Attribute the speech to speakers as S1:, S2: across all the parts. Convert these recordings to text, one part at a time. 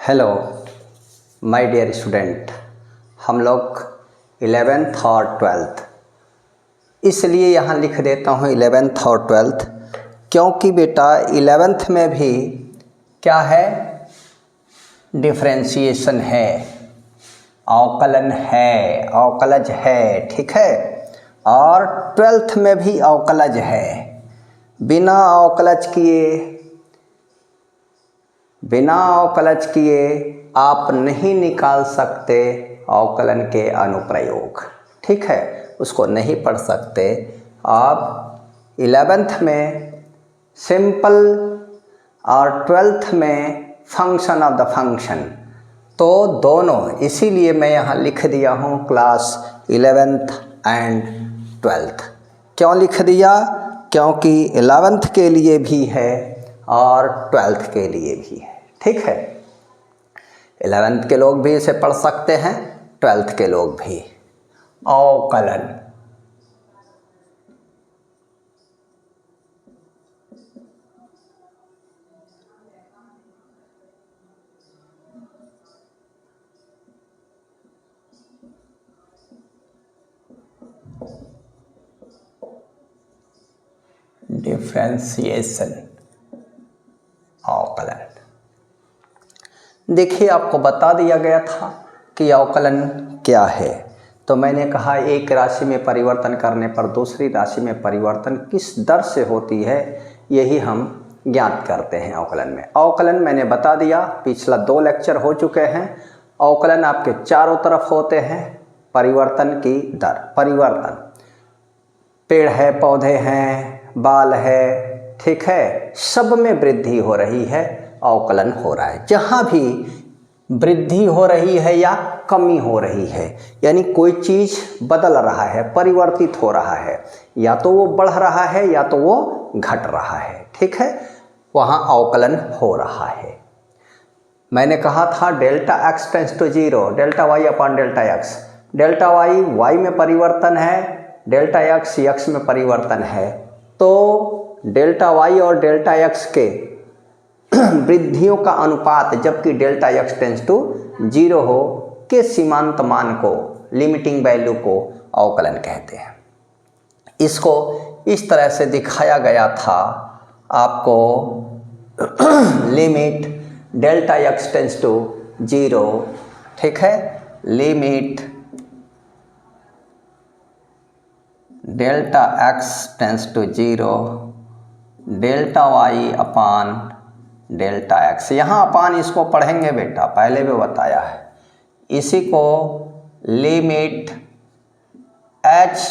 S1: Hello my dear student, हम लोग 11th और 12th इसलिए यहाँ लिख देता हूँ 11th और 12th क्योंकि बेटा 11th में भी क्या है, डिफरेंशिएशन है, अवकलन है, अवकलज है, ठीक है। और 12th में भी अवकलज है। बिना अवकलज किए आप नहीं निकाल सकते अवकलन के अनुप्रयोग, ठीक है, उसको नहीं पढ़ सकते आप। 11th में सिंपल और 12th में फंक्शन ऑफ द फंक्शन, तो दोनों, इसीलिए मैं यहाँ लिख दिया हूँ क्लास 11th एंड 12th। क्यों लिख दिया? क्योंकि 11th के लिए भी है और 12th के लिए भी है, ठीक है। 11th के लोग भी इसे पढ़ सकते हैं, 12th के लोग भी। अवकलन, डिफरेंशिएशन, अवकलन। देखिए, आपको बता दिया गया था कि अवकलन क्या है। तो मैंने कहा एक राशि में परिवर्तन करने पर दूसरी राशि में परिवर्तन किस दर से होती है, यही हम ज्ञात करते हैं अवकलन में। अवकलन मैंने बता दिया, पिछला 2 लेक्चर हो चुके हैं। अवकलन आपके चारों तरफ होते हैं। परिवर्तन की दर, परिवर्तन, पेड़ है, पौधे हैं, बाल है, ठीक है, सब में वृद्धि हो रही है, अवकलन हो रहा है। जहाँ भी वृद्धि हो रही है या कमी हो रही है, यानी कोई चीज़ बदल रहा है, परिवर्तित हो रहा है, या तो वो बढ़ रहा है या तो वो घट रहा है, ठीक है, वहाँ अवकलन हो रहा है। मैंने कहा था delta x tends to 0, delta y upon delta x। Delta y में परिवर्तन है, डेल्टा x x में परिवर्तन है। तो डेल्टा y और डेल्टा x के वृद्धियों का अनुपात, जबकि डेल्टा x टेंस टू 0 हो, के सीमांत मान को, लिमिटिंग वैल्यू को अवकलन कहते हैं। इसको इस तरह से दिखाया गया था आपको, limit delta x tends to 0, ठीक है, limit delta x tends to 0, delta y upon delta x। यहाँ अपान इसको पढ़ेंगे बेटा, पहले भी बताया है। इसी को लिमिट h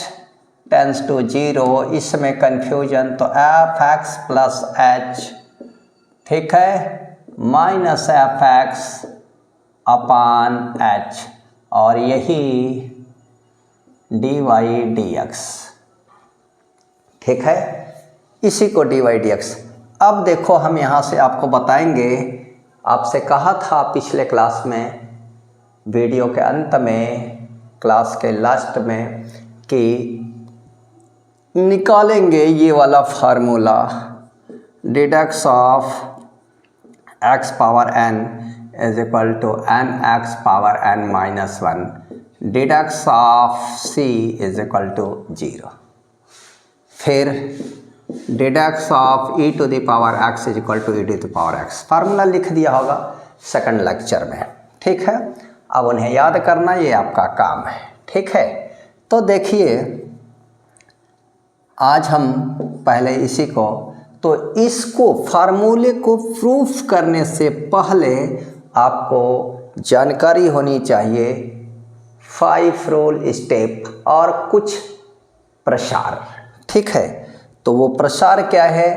S1: टेंस टू 0, इसमें कन्फ्यूजन, तो f(x) प्लस h, ठीक है, माइनस f(x) अपान h, और यही dy dx, ठीक है, इसी को dy dx। अब देखो, हम यहाँ से आपको बताएंगे, आपसे कहा था पिछले क्लास में, वीडियो के अंत में, क्लास के लास्ट में, कि निकालेंगे ये वाला formula, d dx of x power n is equal to nx power n minus 1, d dx of c is equal to 0, फिर d dx of e to the power x is equal to e to the power x। Formula लिख दिया होगा second lecture में, ठीक है। अब उन्हें याद करना ये आपका काम है, ठीक है। तो देखिए, आज हम पहले इसी को, तो इसको फार्मूले को प्रूफ करने से पहले आपको जानकारी होनी चाहिए 5 रूल स्टेप और कुछ प्रसार, ठीक है। तो वो प्रसार क्या है?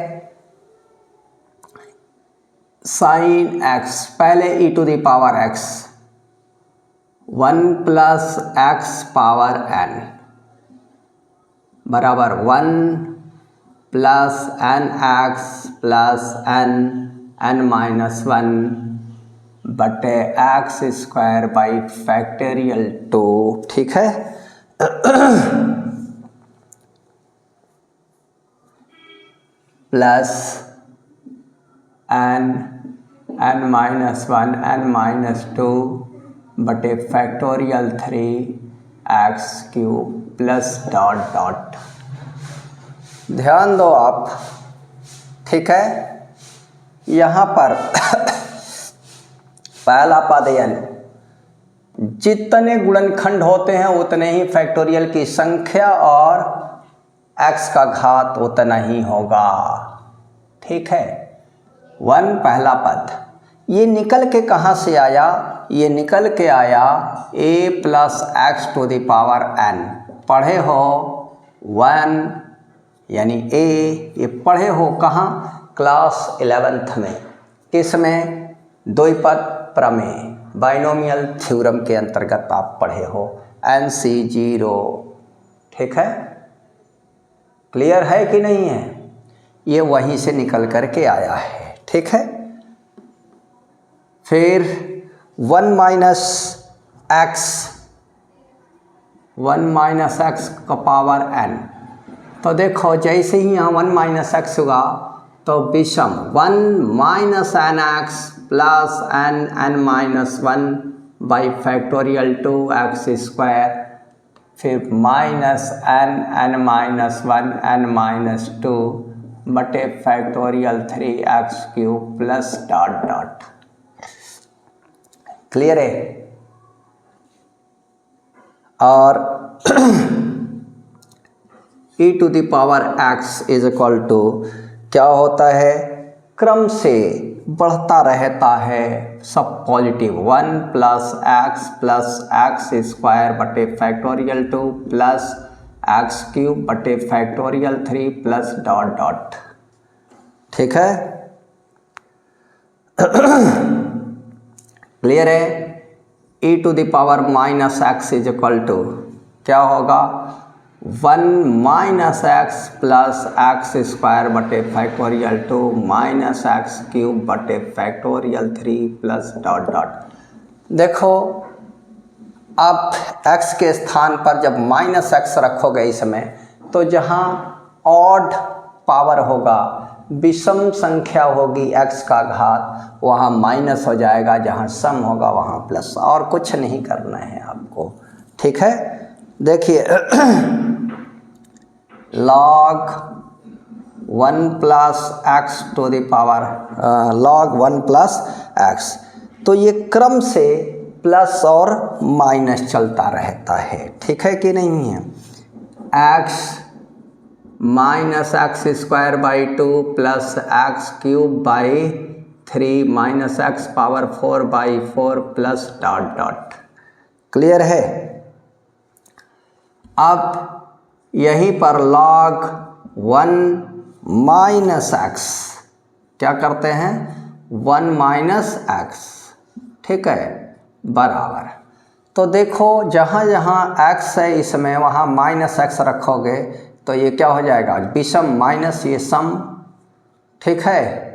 S1: साइन x, पहले e to the power x, 1 plus x power n बराबर 1 plus nx plus n minus 1 बटे x स्क्वायर बाई फैक्टोरियल 2, ठीक है। Plus n n minus 1 n minus 2 बटे factorial 3x cube plus dot dot. ध्यान दो आप, ठीक है। यहाँ पर पहला पद n, जितने गुणनखंड होते हैं उतने ही फैक्टोरियल की संख्या और x का घात उतना ही होगा, ठीक है। 1 पहला पद, ये निकल के कहाँ से आया? ये निकल के आया a plus X to the power n। पढ़े हो 1 यानी a, ये पढ़े हो कहाँ? क्लास 11th में। किस में? द्विपद प्रमेय, बाइनोमियल थ्योरम के अंतर्गत आप पढ़े हो, NC0, ठीक है। क्लियर है कि नहीं है? ये वहीं से निकल कर के आया है, ठीक है। फिर 1 माइनस एक्स का पावर n। तो देखो जैसे ही यहाँ 1 माइनस एक्स होगा तो विषम 1 minus n x plus n minus 1 by factorial 2x square, फिर minus n minus 1 n minus 2 बटे factorial 3x cube plus dot dot. Clear है? और e to the power x is equal to क्या होता है? क्रम से बढ़ता रहता है, सब पॉजिटिव। 1 प्लस एक्स स्क्वायर बटे फैक्टोरियल 2 प्लस एक्स क्यूब बटे फैक्टोरियल 3 प्लस डॉट डॉट, ठीक है। क्लियर है? e to the power minus X is equal to क्या होगा? 1 minus X plus x square बटे फैक्टोरियल 2 माइनस एक्स क्यूब बटे factorial 3 plus dot dot. देखो अब x के स्थान पर जब माइनस एक्स रखोगे इसमें, तो जहाँ ऑड पावर होगा, विषम संख्या होगी x का घात, वहाँ माइनस हो जाएगा, जहाँ सम होगा वहाँ प्लस। और कुछ नहीं करना है आपको, ठीक है। देखिए log 1 plus X to the power log 1 plus X, तो ये क्रम से प्लस और माइनस चलता रहता है, ठीक है कि नहीं है। x minus x square by 2 plus x cube by 3 minus x power 4 by 4 plus dot dot. Clear है? अब यहीं पर log 1 माइनस एक्स क्या करते हैं? 1 माइनस एक्स, ठीक है, बराबर। तो देखो जहाँ जहाँ x है इसमें, वहाँ माइनस एक्स रखोगे तो ये क्या हो जाएगा? विषम माइनस ये सम, ठीक है।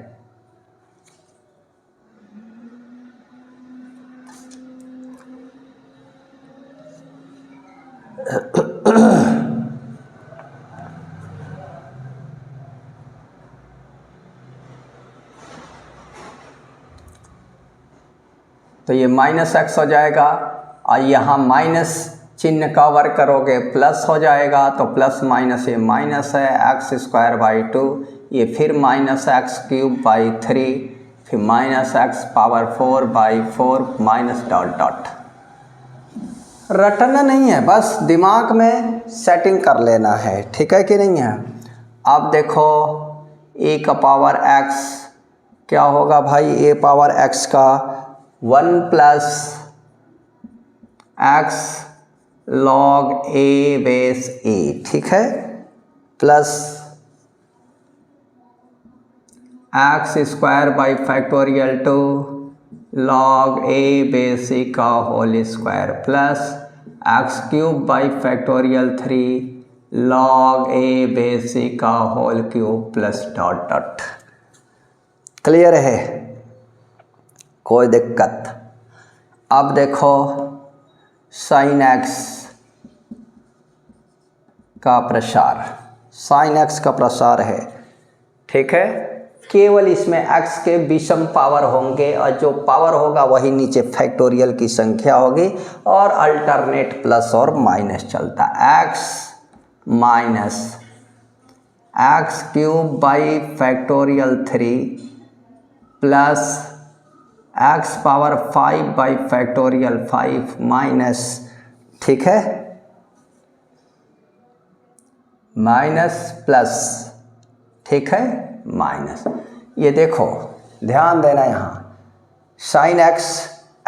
S1: तो ये माइनस एक्स हो जाएगा, और यहाँ माइनस चिन्ह का वर्ग करोगे प्लस हो जाएगा, तो प्लस माइनस ये माइनस है, एक्स स्क्वायर बाई 2, ये फिर माइनस एक्स क्यूब बाई 3, फिर minus x power 4 by 4 minus dot dot. रटना नहीं है, बस दिमाग में सेटिंग कर लेना है, ठीक है कि नहीं है। अब देखो a का पावर x क्या होगा भाई? a पावर x का 1 plus X log a base a, ठीक है, plus x square by factorial 2 log a base a का whole square plus x cube by factorial 3 log a base a का whole cube plus dot dot. Clear है? कोई दिक्कत? अब देखो sine x का प्रसार, साइन एक्स का प्रसार है, ठीक है। केवल इसमें x के विषम पावर होंगे और जो पावर होगा वही नीचे फैक्टोरियल की संख्या होगी और अल्टरनेट प्लस और माइनस चलता है। x minus x cube by factorial 3 plus x power 5 by factorial 5 minus, ठीक है, माइनस प्लस, ठीक है, माइनस। ये देखो ध्यान देना यहाँ साइन एक्स,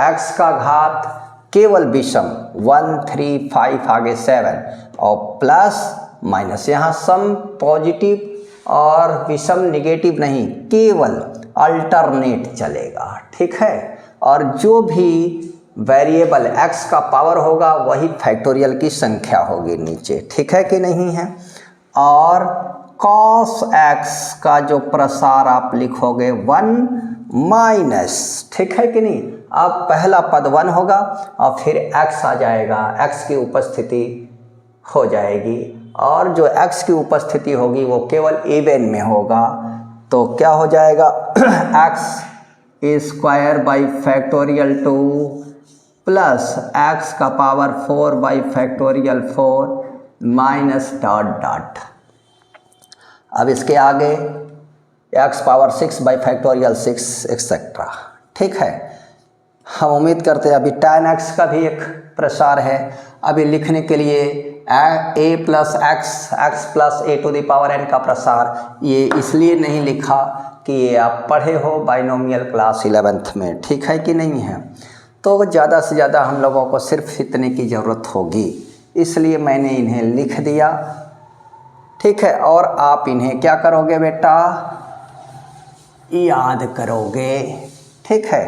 S1: एक्स का घात केवल विषम 1 3 5 आगे 7 और प्लस माइनस, यहाँ सम पॉजिटिव और विषम निगेटिव नहीं, केवल अल्टरनेट चलेगा, ठीक है। और जो भी वेरिएबल x का पावर होगा वही फैक्टोरियल की संख्या होगी नीचे, ठीक है कि नहीं है। और cos x का जो प्रसार आप लिखोगे 1 माइनस, ठीक है कि नहीं। अब पहला पद 1 होगा और फिर x आ जाएगा, x की उपस्थिति हो जाएगी और जो x की उपस्थिति होगी वो केवल इवन में होगा, तो क्या हो जाएगा x square by factorial 2 plus x का power 4 by factorial 4 minus dot dot. अब इसके आगे x power 6 by factorial 6 etcetera, ठीक है। हम उम्मीद करते हैं अभी tan x का भी एक प्रसार है। अभी लिखने के लिए a plus X plus a to the power n का प्रसार, ये इसलिए नहीं लिखा कि ये आप पढ़े हो बाइनोमियल क्लास 11th में, ठीक है कि नहीं है। तो ज़्यादा से ज़्यादा हम लोगों को सिर्फ इतने की ज़रूरत होगी, इसलिए मैंने इन्हें लिख दिया, ठीक है। और आप इन्हें क्या करोगे बेटा, याद करोगे, ठीक है।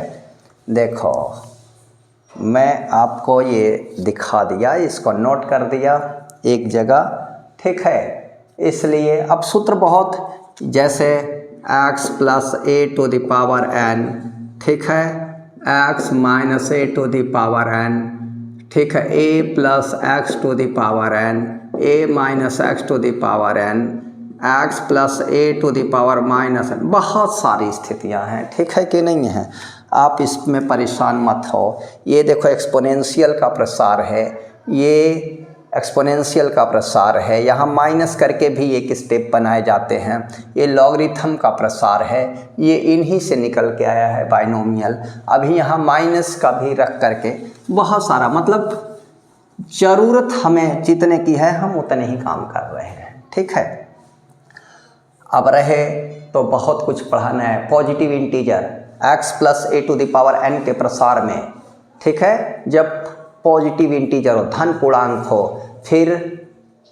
S1: देखो मैं आपको ये दिखा दिया, इसको नोट कर दिया एक जगह, ठीक है। इसलिए अब सूत्र बहुत, जैसे x plus a to the power n, ठीक है, x minus a to the power n, ठीक है, a plus x to the power n, a minus x to the power n, x plus a to the power minus n, बहुत सारी स्थितियां हैं, ठीक है कि नहीं है। आप इसमें परेशान मत हो। ये देखो एक्सपोनेंशियल का प्रसार है, ये एक्सपोनेंशियल का प्रसार है, यहाँ माइनस करके भी एक स्टेप बनाए जाते हैं। ये लॉगरिथम का प्रसार है, ये इन्हीं से निकल के आया है बाइनोमियल। अभी यहाँ माइनस का भी रख करके बहुत सारा, मतलब ज़रूरत हमें जितने की है हम उतने ही काम कर रहे हैं, ठीक है। अब रहे तो बहुत कुछ पढ़ाना है। Positive integer x plus a to the power n के प्रसार में, ठीक है, जब पॉजिटिव इंटीजर हो, धन पूर्णांक हो, फिर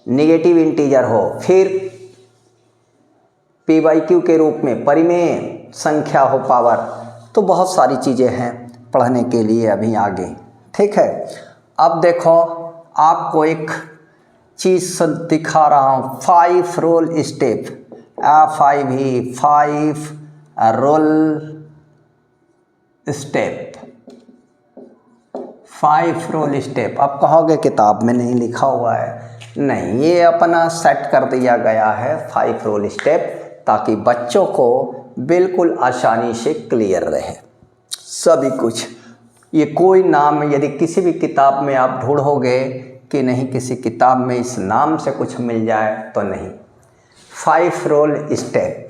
S1: निगेटिव इंटीजर हो, फिर p बाई क्यू के रूप में परिमेय संख्या हो पावर, तो बहुत सारी चीज़ें हैं पढ़ने के लिए अभी आगे, ठीक है। अब देखो आपको एक चीज़ दिखा रहा हूँ, 5 roll step, F5 roll step, 5 roll step. अब कहोगे किताब में नहीं लिखा हुआ है, नहीं, ये अपना सेट कर दिया गया है 5 रोल स्टेप, ताकि बच्चों को बिल्कुल आसानी से क्लियर रहे सभी कुछ। ये कोई नाम यदि किसी भी किताब में आप ढूंढोगे कि नहीं किसी किताब में इस नाम से कुछ मिल जाए, तो नहीं। 5 रोल स्टेप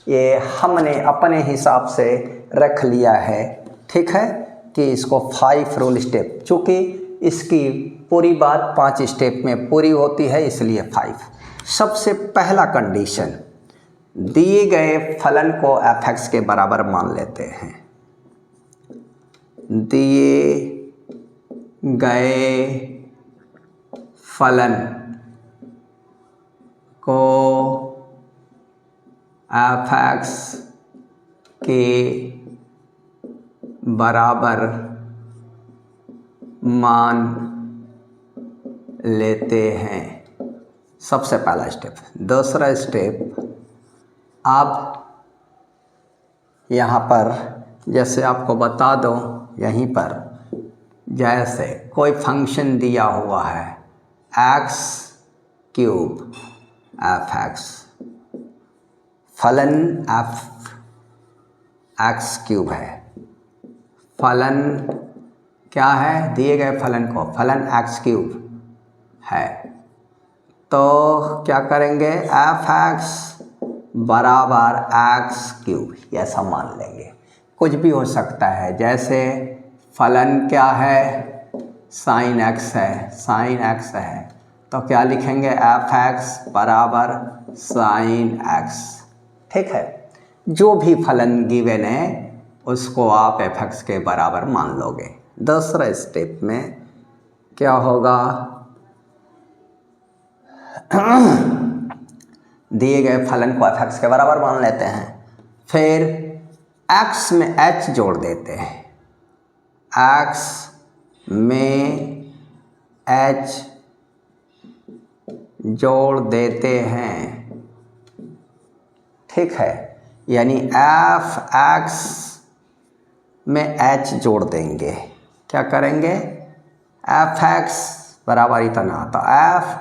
S1: ये हमने अपने हिसाब से रख लिया है, ठीक है, कि इसको 5 रोल स्टेप, चूँकि इसकी पूरी बात 5 स्टेप में पूरी होती है इसलिए 5। सबसे पहला कंडीशन, दिए गए फलन को f(x) के बराबर मान लेते हैं। दिए गए फलन को f(x) के बराबर मान लेते हैं, सबसे पहला स्टेप। दूसरा स्टेप, आप यहाँ पर जैसे आपको बता दो, यहीं पर जैसे कोई फंक्शन दिया हुआ है x³ f(x), फलन एफ एक्स क्यूब है। फलन क्या है, दिए गए फलन को फलन एक्स क्यूब है, तो क्या करेंगे, एफ एक्स बराबर एक्स क्यूब, ऐसा मान लेंगे। कुछ भी हो सकता है, जैसे फलन क्या है, साइन एक्स है, साइन एक्स है, तो क्या लिखेंगे, एफ एक्स बराबर साइन एक्स। ठीक है, जो भी फलन गिवन है उसको आप एफ एक्स के बराबर मान लोगे। दूसरा स्टेप में क्या होगा, दिए गए फलन को एफ एक्स के बराबर मान लेते हैं, फिर एक्स में एच जोड़ देते हैं, एक्स में एच जोड़ देते हैं। ठीक है, यानी एफ एक्स में एच जोड़ देंगे, क्या करेंगे, एफ एक्स बराबर इतना, तो F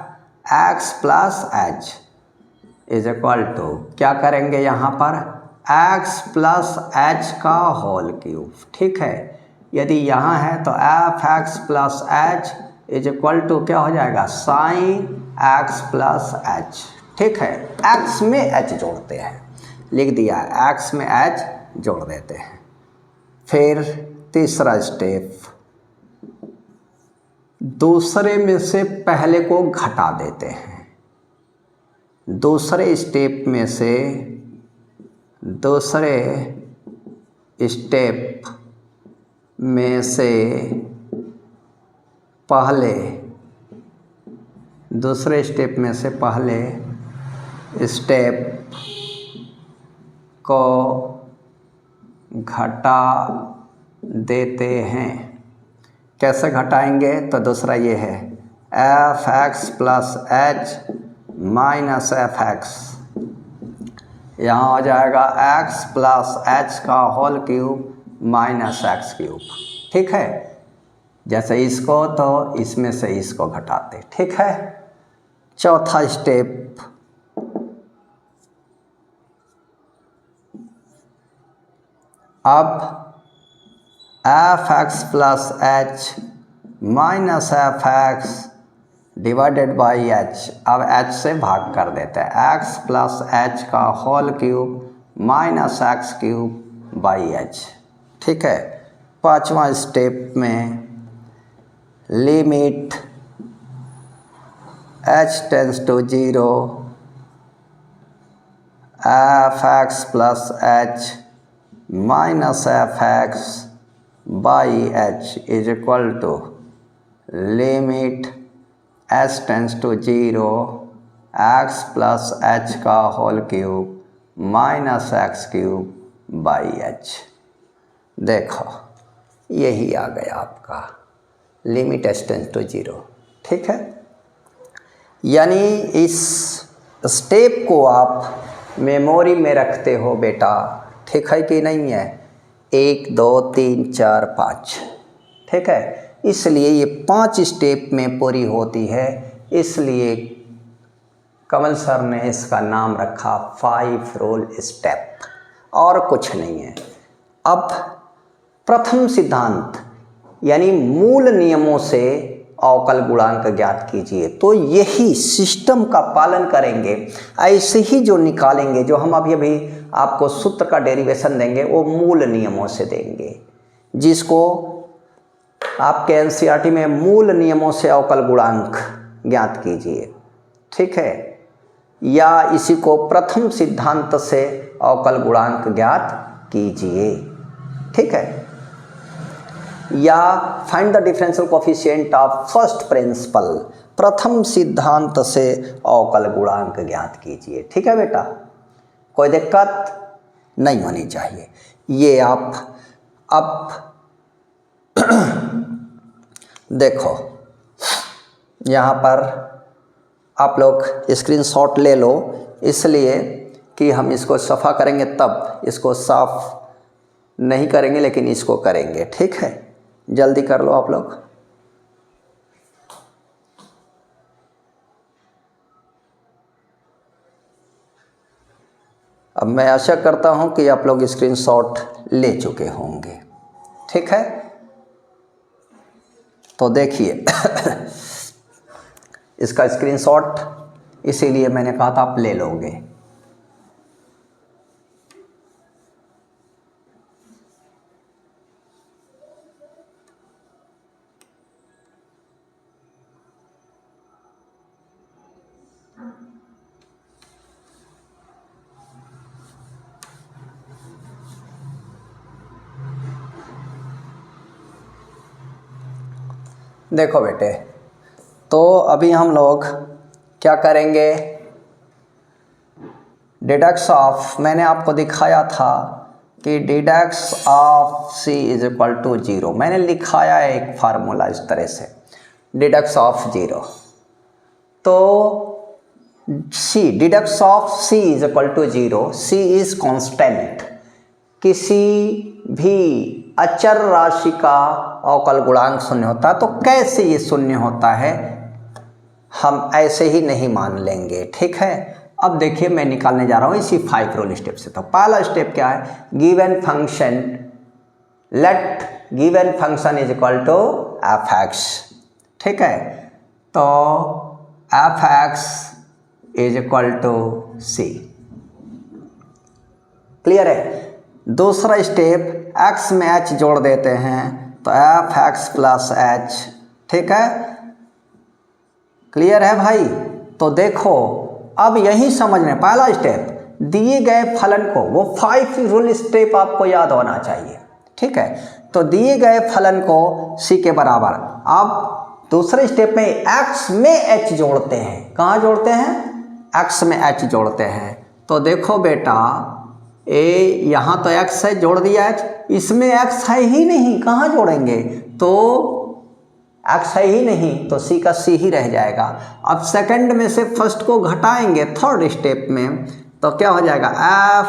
S1: x plus H is equal to, क्या करेंगे यहाँ पर, एक्स प्लस एच का होल क्यूब। ठीक है, यदि यहाँ है तो F x plus H is equal to क्या हो जाएगा, साइन एक्स प्लस एच। ठीक है, एक्स में एच जोड़ते हैं, लिख दिया, एक्स में एच जोड़ देते हैं। फिर तीसरा स्टेप, दूसरे में से पहले को घटा देते हैं। दूसरे स्टेप में से, दूसरे स्टेप में से पहले, दूसरे स्टेप में से पहले स्टेप को घटा देते हैं। कैसे घटाएंगे, तो दूसरा ये है, F x plus H minus F X, यहाँ हो जाएगा एक्स प्लस एच का whole cube minus x cube. ठीक है, जैसे इसको तो इसमें से इसको घटाते। ठीक है, चौथा स्टेप, अब f x plus H minus F x divided by H, अब एच से भाग कर देते हैं, एक्स प्लस एच का whole cube minus x cube by H. ठीक है, पांचवा स्टेप में limit h tends to 0 F x plus H minus F x by h is equal to limit h tends to 0 x plus H का whole cube minus x cube by H. देखो यही आ गया आपका limit h tends to 0। ठीक है, यानी इस step को आप मेमोरी में रखते हो बेटा। ठीक है कि नहीं है, 1 2 3 4 5। ठीक है, इसलिए ये 5 स्टेप में पूरी होती है, इसलिए कमल सर ने इसका नाम रखा 5 रूल स्टेप, और कुछ नहीं है। अब प्रथम सिद्धांत यानी मूल नियमों से अवकल गुणांक ज्ञात कीजिए, तो यही सिस्टम का पालन करेंगे, ऐसे ही जो निकालेंगे, जो हम अभी आपको सूत्र का डेरिवेशन देंगे वो मूल नियमों से देंगे, जिसको आपके एनसीईआरटी में मूल नियमों से अवकल गुणांक ज्ञात कीजिए। ठीक है, या इसी को प्रथम सिद्धांत से अवकल गुणांक ज्ञात कीजिए। ठीक है, या find the differential coefficient of first principle, प्रथम सिद्धांत से अवकल गुणांक ज्ञात कीजिए। ठीक है बेटा, कोई दिक्कत नहीं होनी चाहिए। ये आप अब देखो यहाँ पर आप लोग स्क्रीनशॉट ले लो, इसलिए कि हम इसको सफ़ा करेंगे तब, इसको साफ नहीं करेंगे लेकिन इसको करेंगे। ठीक है, जल्दी कर लो आप लोग। अब मैं आशा करता हूं कि आप लोग स्क्रीनशॉट ले चुके होंगे। ठीक है, तो देखिए इसका स्क्रीनशॉट इसीलिए मैंने कहा था आप ले लोगे। देखो बेटे, तो अभी हम लोग क्या करेंगे, डिडक्स ऑफ, मैंने आपको दिखाया था कि d dx of c is equal to 0। मैंने लिखाया है एक फार्मूला इस तरह से, डिडक्स ऑफ 0। तो c, d dx of c is equal to 0। c is constant. किसी भी अचर राशि का अवकल गुणांक शून्य होता है। तो कैसे ये शून्य होता है, हम ऐसे ही नहीं मान लेंगे। ठीक है, अब देखिए मैं निकालने जा रहा हूँ इसी 5 रूल स्टेप से। तो पहला स्टेप क्या है, given function, let given function is equal to F X. ठीक है, तो F x is equal to C. Clear है। दूसरा स्टेप, x में h जोड़ देते हैं तो एफ एक्स प्लस एच। ठीक है, क्लियर है भाई। तो देखो अब यही समझने, पहला स्टेप दिए गए फलन को, वो 5 रूल स्टेप आपको याद होना चाहिए। ठीक है, तो दिए गए फलन को c के बराबर, अब दूसरे स्टेप में x में h जोड़ते हैं। कहाँ जोड़ते हैं, x में h जोड़ते हैं। तो देखो बेटा, यहाँ तो x है, जोड़ दिया h, इसमें x है ही नहीं, कहाँ जोड़ेंगे, तो x है ही नहीं, तो c का c ही रह जाएगा। अब सेकंड में से फर्स्ट को घटाएंगे थर्ड स्टेप में, तो क्या हो जाएगा, F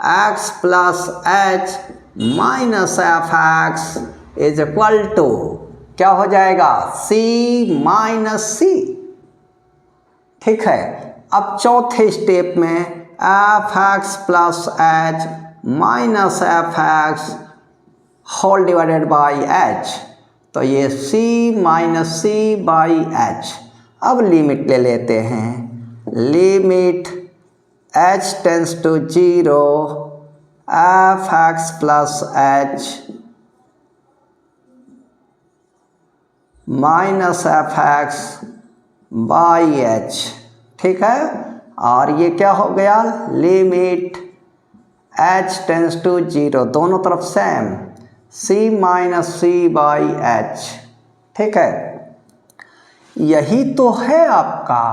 S1: x plus H minus F x is equal to क्या हो जाएगा, c माइनस सी। ठीक है, अब चौथे स्टेप में F x plus H minus F X whole divided by H, तो ये c minus C by H. अब लिमिट ले लेते हैं, limit h tends to 0 F x plus H minus F x by H. ठीक है, और ये क्या हो गया, लिमिट h टेंस टू 0, दोनों तरफ same, c minus C by H. ठीक है, यही तो है आपका।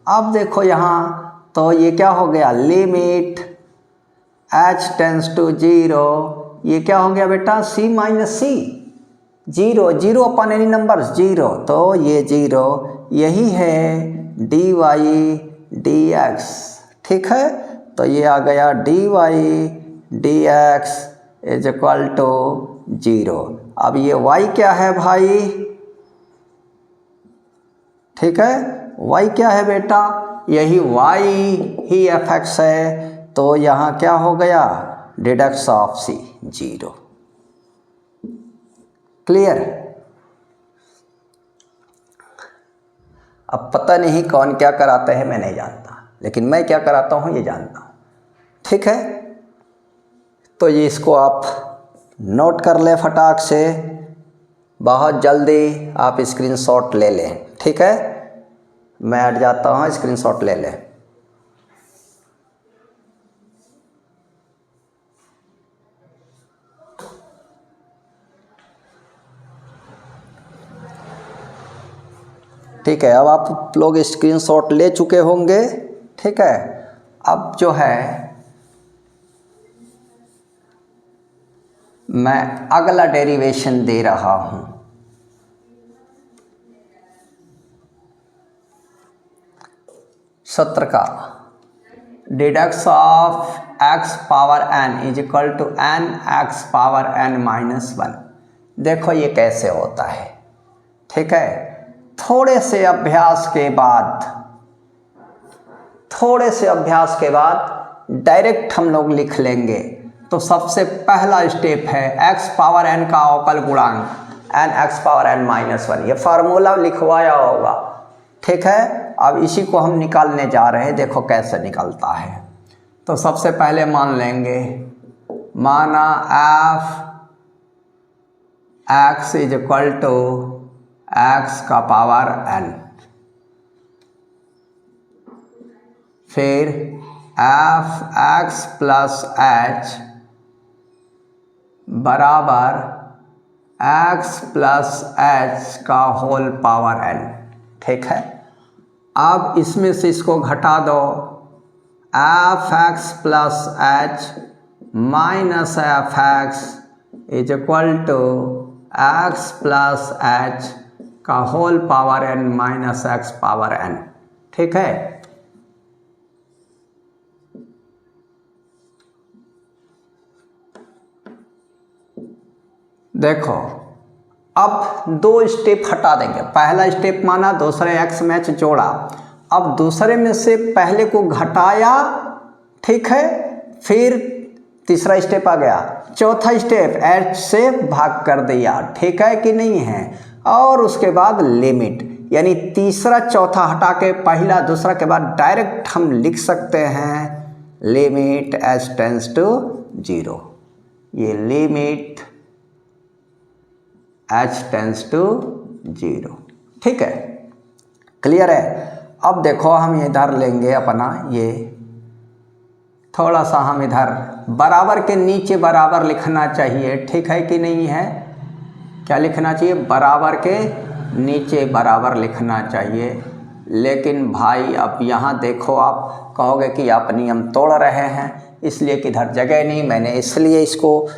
S1: अब देखो यहाँ, तो ये क्या हो गया, लिमिट h टेंस टू 0, ये क्या हो गया बेटा, c माइनस सी, 0 0 अपन एनी नंबर 0, तो ये 0, यही है डी वाई डी एक्स। ठीक है, तो ये आ गया D Y D X is equal to 0। अब ये y क्या है भाई, ठीक है, y क्या है बेटा, यही y ही एफ एक्स है, तो यहाँ क्या हो गया, डिडक्स ऑफ c 0। क्लियर। अब पता नहीं कौन क्या कराते हैं, मैं नहीं जानता, लेकिन मैं क्या कराता हूँ ये जानता हूँ। ठीक है, तो ये इसको आप नोट कर लें फटाक से, बहुत जल्दी आप स्क्रीनशॉट ले लें। ठीक है, मैं हट जाता हूँ, स्क्रीनशॉट ले लें। ठीक है, अब आप लोग स्क्रीनशॉट ले चुके होंगे। ठीक है, अब जो है मैं अगला डेरिवेशन दे रहा हूं। सूत्र का d dx of x power n is equal to n x power n minus 1। देखो ये कैसे होता है। ठीक है, थोड़े से अभ्यास के बाद डायरेक्ट हम लोग लिख लेंगे। तो सबसे पहला स्टेप है x पावर n का अवकल गुणांक n x power n minus 1। ये फार्मूला लिखवाया होगा, ठीक है। अब इसी को हम निकालने जा रहे हैं, देखो कैसे निकलता है। तो सबसे पहले मान लेंगे, माना f x is equal to x का पावर n, फिर एफ एक्स प्लस एच बराबर एक्स प्लस एच का होल पावर n, ठीक है। अब इसमें से इसको घटा दो, f x plus H minus F x is equal to x plus H का whole power n minus x power n, ठीक है। देखो अब दो स्टेप हटा देंगे। पहला स्टेप माना, दूसरे एक्स में एच जोड़ा, अब दूसरे में से पहले को घटाया, ठीक है। फिर तीसरा स्टेप आ गया, चौथा स्टेप एच से भाग कर दिया, ठीक है कि नहीं है। और उसके बाद लिमिट, यानी तीसरा चौथा हटा के पहला दूसरा के बाद डायरेक्ट हम लिख सकते हैं लिमिट एच टेंस टू 0। ये लिमिट h टेंस टू 0, ठीक है। क्लियर है। अब देखो हम इधर लेंगे अपना, ये थोड़ा सा हम इधर बराबर के नीचे बराबर लिखना चाहिए, ठीक है कि नहीं है। क्या लिखना चाहिए? बराबर के नीचे बराबर लिखना चाहिए। लेकिन भाई अब यहाँ देखो, आप कहोगे कि आप नियम तोड़ रहे हैं, इसलिए कि इधर जगह नहीं, मैंने इसलिए इसको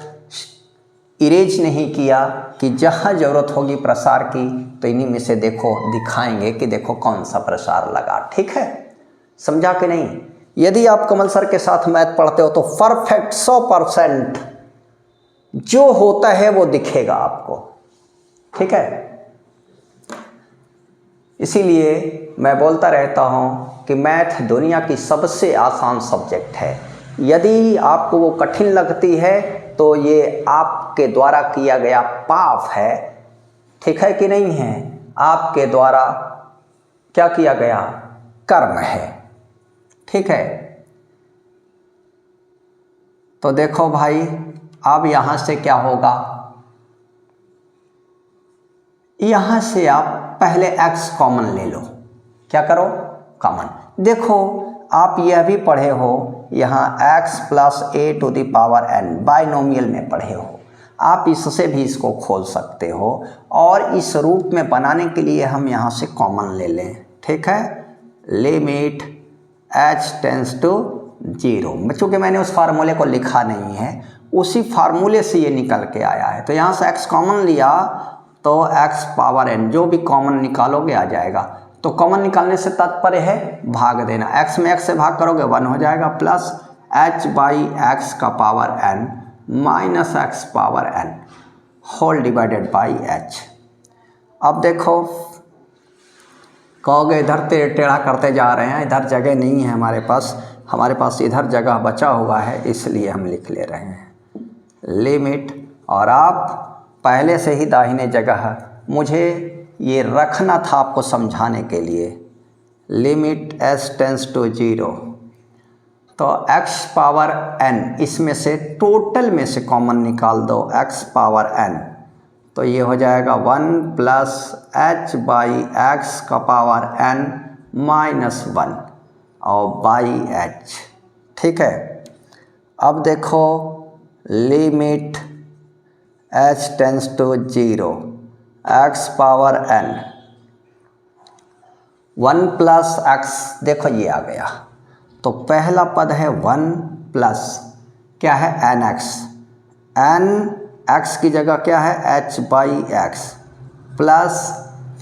S1: इरेज नहीं किया कि जहाँ ज़रूरत होगी प्रसार की तो इन्हीं में से देखो दिखाएंगे कि देखो कौन सा प्रसार लगा, ठीक है। समझा कि नहीं? यदि आप कमल सर के साथ मैथ पढ़ते हो तो परफेक्ट 100% जो होता है वो दिखेगा आपको, ठीक है। इसीलिए मैं बोलता रहता हूँ कि मैथ दुनिया की सबसे आसान सब्जेक्ट है। यदि आपको वो कठिन लगती है तो ये आपके द्वारा किया गया पाप है, ठीक है कि नहीं है। आपके द्वारा क्या किया गया? कर्म है, ठीक है। तो देखो भाई, अब यहाँ से क्या होगा, यहाँ से आप पहले x कॉमन ले लो। क्या करो? कॉमन। देखो आप यह भी पढ़े हो, यहाँ x plus a to the power n binomial में पढ़े हो, आप इससे भी इसको खोल सकते हो। और इस रूप में बनाने के लिए हम यहाँ से कॉमन ले लें, ठीक है। Limit h tends to 0। चूँकि मैंने उस फार्मूले को लिखा नहीं है, उसी फार्मूले से ये निकल के आया है। तो यहाँ से x कॉमन लिया तो x पावर n, जो भी कॉमन निकालोगे आ जाएगा। तो कॉमन निकालने से तात्पर्य है भाग देना। x में x से भाग करोगे 1 हो जाएगा, प्लस h बाई एक्स का power n minus x power n whole divided by h। अब देखो कहोगे इधर टेढ़ा करते जा रहे हैं, इधर जगह नहीं है हमारे पास इधर जगह बचा हुआ है, इसलिए हम लिख ले रहे हैं लिमिट। और आप पहले से ही दाहिने जगह, मुझे ये रखना था आपको समझाने के लिए, लिमिट h टेंस टू 0। तो x पावर n, इसमें से टोटल में से कॉमन निकाल दो, x पावर n, तो ये हो जाएगा 1 प्लस h बाई एक्स का पावर n माइनस 1 और बाई h, ठीक है। अब देखो limit h tends to 0, x power n 1 plus x, देखो ये आ गया। तो पहला पद है 1 प्लस क्या है nx, n x की जगह क्या है h बाई एक्स, प्लस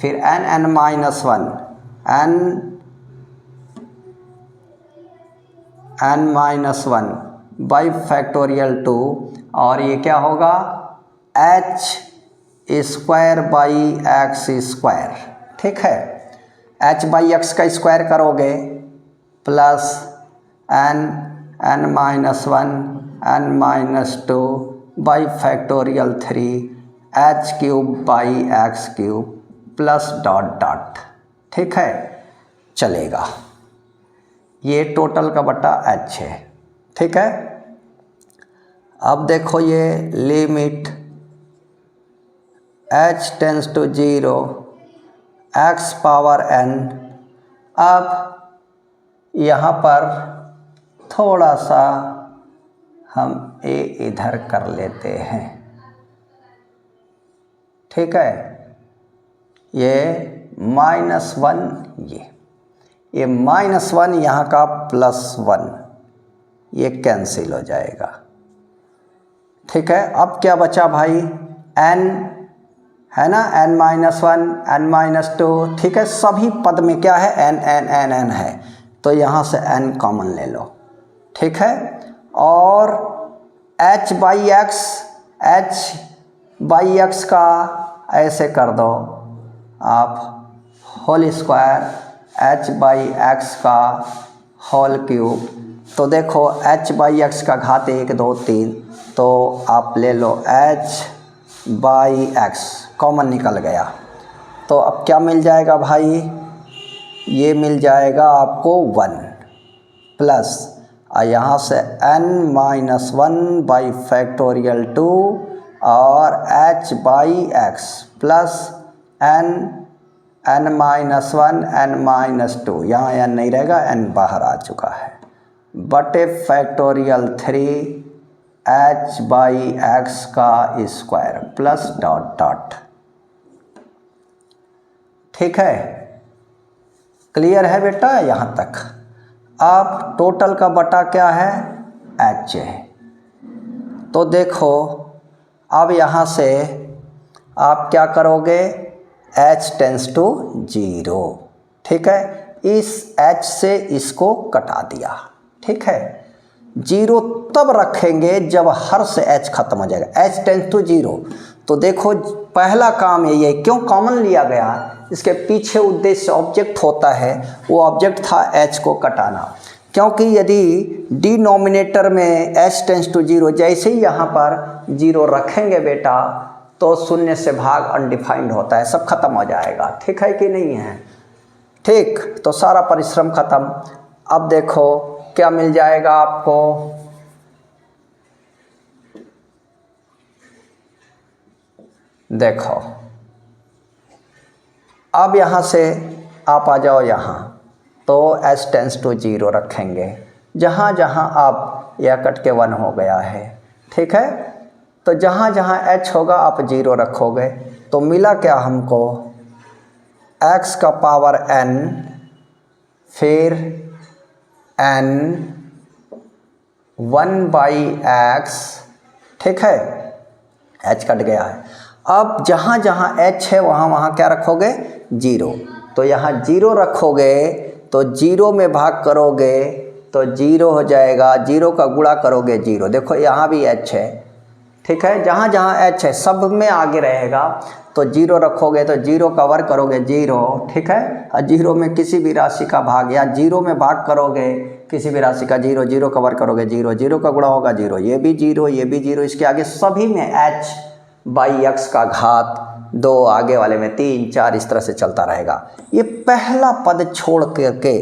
S1: फिर n minus 1 n minus 1 by factorial 2, और ये क्या होगा h square by x square, ठीक है। h बाई एक्स का स्क्वायर करोगे plus n n-1 n-2 by factorial 3 h³ by x³ plus dot dot. ठीक है, चलेगा। ये टोटल का बटा h है। ठीक है, अब देखो ये limit h tends to 0 x power n। अब यहाँ पर थोड़ा सा हम a इधर कर लेते हैं। ठीक है, ये -1 ये -1 यहाँ का +1 ये कैंसिल हो जाएगा। ठीक है, अब क्या बचा भाई, n है ना, n-1 n-2। ठीक है, सभी पद में क्या है, n n n n है, तो यहाँ से n कॉमन ले लो। ठीक है, और h बाई x का ऐसे कर दो आप whole square h by x का होल क्यूब। तो देखो h बाई x का घात 1 2 3, तो आप ले लो h बाई x कॉमन निकल गया। तो अब क्या मिल जाएगा भाई, ये मिल जाएगा आपको 1 प्लस यहाँ से n-1 बाई फैक्टोरियल 2 और h by x plus n-1 n-2, यहाँ n नहीं रहेगा, n बाहर आ चुका है, बटे फैक्टोरियल 3 h बाई x का स्क्वायर प्लस डॉट डॉट। ठीक है, क्लियर है बेटा यहाँ तक। अब टोटल का बटा क्या है, h है। तो देखो अब यहाँ से आप क्या करोगे, h टेंस टू 0। ठीक है, इस h से इसको कटा दिया। ठीक है, 0 तब रखेंगे जब हर से h खत्म हो जाएगा, h टेंस टू 0। तो देखो पहला काम यही है, क्यों कॉमन लिया गया, इसके पीछे उद्देश्य ऑब्जेक्ट होता है, वो ऑब्जेक्ट था h को कटाना। क्योंकि यदि डिनोमिनेटर में h टेंस टू 0 जैसे ही यहाँ पर 0 रखेंगे बेटा, तो शून्य से भाग अनडिफाइंड होता है, सब खत्म हो जाएगा। ठीक है कि नहीं है, ठीक, तो सारा परिश्रम खत्म। अब देखो क्या मिल जाएगा आपको, देखो अब यहाँ से आप आ जाओ यहाँ, तो h टेंस टू 0 रखेंगे, जहाँ जहाँ आप यह कट के 1 हो गया है। ठीक है, तो जहाँ जहाँ h होगा आप 0 रखोगे, तो मिला क्या हमको, x का पावर n फिर n 1 बाई x। ठीक है, h कट गया है। अब जहाँ जहाँ h है वहाँ वहाँ क्या रखोगे, 0। तो यहाँ 0 रखोगे, तो 0 में भाग करोगे तो 0 हो जाएगा, 0 का गुणा करोगे 0। देखो यहाँ भी h है। ठीक है, जहाँ जहाँ h है सब में आगे रहेगा, तो 0 रखोगे तो 0 का वर्ग करोगे 0। ठीक है, और 0 में किसी भी राशि का भाग, या 0 में भाग करोगे किसी भी राशि का 0, 0 का वर्ग करोगे 0, 0 का गुणा होगा 0, ये भी 0, ये भी 0, इसके आगे सभी में h बाई x का घात 2, आगे वाले में 3 4, इस तरह से चलता रहेगा। ये पहला पद छोड़ करके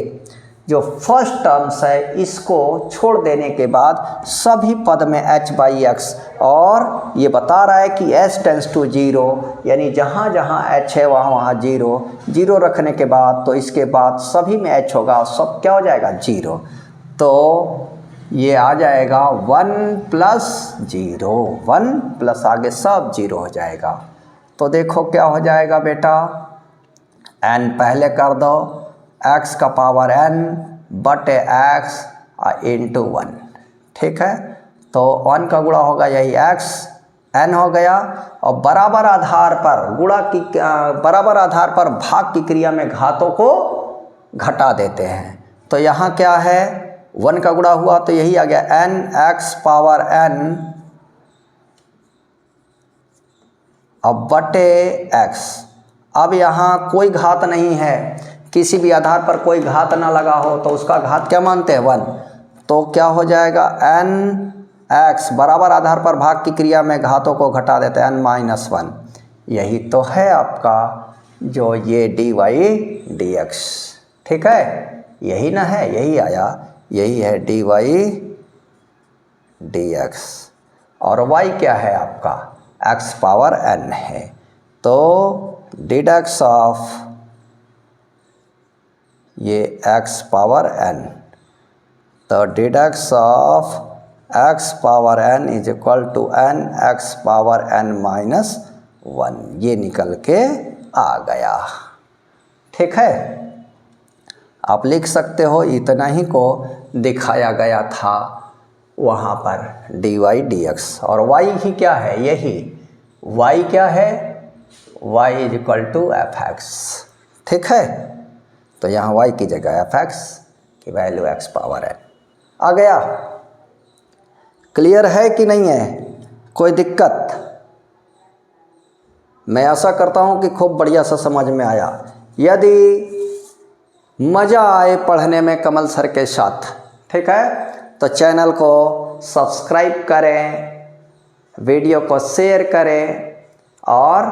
S1: जो फर्स्ट टर्म्स है इसको छोड़ देने के बाद सभी पद में h बाई x, और ये बता रहा है कि h टेंस टू 0, यानी जहाँ जहाँ h है वहाँ वहाँ 0, 0 रखने के बाद तो इसके बाद सभी में h होगा और सब क्या हो जाएगा 0, तो ये आ जाएगा 1 प्लस 0, 1 प्लस आगे सब 0 हो जाएगा। तो देखो क्या हो जाएगा बेटा, n पहले कर दो, x का पावर n बटे x इंटू 1। ठीक है, तो 1 का गुणा होगा यही x, n हो गया, और बराबर आधार पर गुणा की बराबर आधार पर भाग की क्रिया में घातों को घटा देते हैं। तो यहाँ क्या है, 1 का गुणा हुआ तो यही आ गया n x पावर n अब बटे x। अब यहाँ कोई घात नहीं है, किसी भी आधार पर कोई घात ना लगा हो तो उसका घात क्या मानते हैं 1। तो क्या हो जाएगा, एन एक्स बराबर आधार पर भाग की क्रिया में घातों को घटा देते हैं n-1। यही तो है आपका जो ये dy dx, ठीक है, यही ना है, यही आया, यही है dy dx। और y क्या है आपका, x पावर n है, तो डिडक्स ऑफ ये x पावर n, तो d dx of x power n is equal to n x power n-1, ये निकल के आ गया। ठीक है, आप लिख सकते हो, इतना ही को दिखाया गया था वहाँ पर dy dx। और y ही क्या है, यही y क्या है, y is equal to fx। ठीक है, तो यहाँ y की जगह fx की वैल्यू x पावर n आ गया। क्लियर है कि नहीं है, कोई दिक्कत? मैं आशा करता हूँ कि खूब बढ़िया सा समझ में आया। यदि मज़ा आए पढ़ने में कमल सर के साथ, ठीक है, तो चैनल को सब्सक्राइब करें, वीडियो को शेयर करें और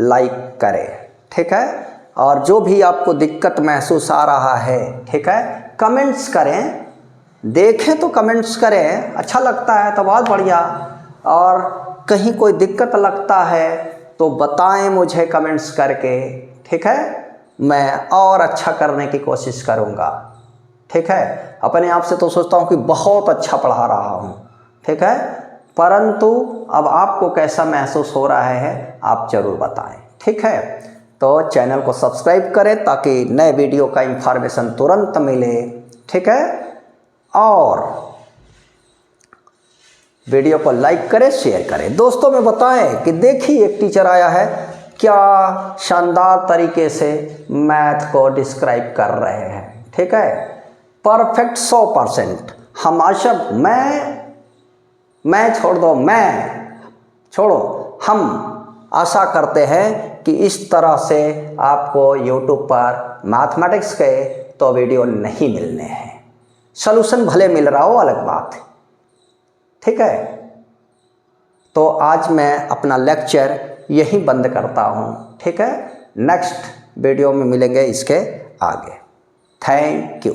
S1: लाइक करें। ठीक है, और जो भी आपको दिक्कत महसूस आ रहा है, ठीक है, कमेंट्स करें, देखें तो कमेंट्स करें, अच्छा लगता है तो बहुत बढ़िया, और कहीं कोई दिक्कत लगता है तो बताएं मुझे कमेंट्स करके। ठीक है, मैं और अच्छा करने की कोशिश करूँगा। ठीक है, अपने आप से तो सोचता हूँ कि बहुत अच्छा पढ़ा रहा हूँ, ठीक है, परंतु अब आपको कैसा महसूस हो रहा है आप ज़रूर बताएं। ठीक है, तो चैनल को सब्सक्राइब करें ताकि नए वीडियो का इंफॉर्मेशन तुरंत मिले। ठीक है, और वीडियो को लाइक करें, शेयर करें, दोस्तों में बताएं कि देखिए एक टीचर आया है, क्या शानदार तरीके से मैथ को डिस्क्राइब कर रहे हैं। ठीक है, परफेक्ट 100%। हम आशा, मैं छोड़ दो, मैं छोड़ो, हम आशा करते हैं कि इस तरह से आपको यूट्यूब पर मैथमेटिक्स के तो वीडियो नहीं मिलने हैं। सॉल्यूशन भले मिल रहा हो, अलग बात है। ठीक है, तो आज मैं अपना लेक्चर यहीं बंद करता हूँ। ठीक है, नेक्स्ट वीडियो में मिलेंगे इसके आगे। Thank you.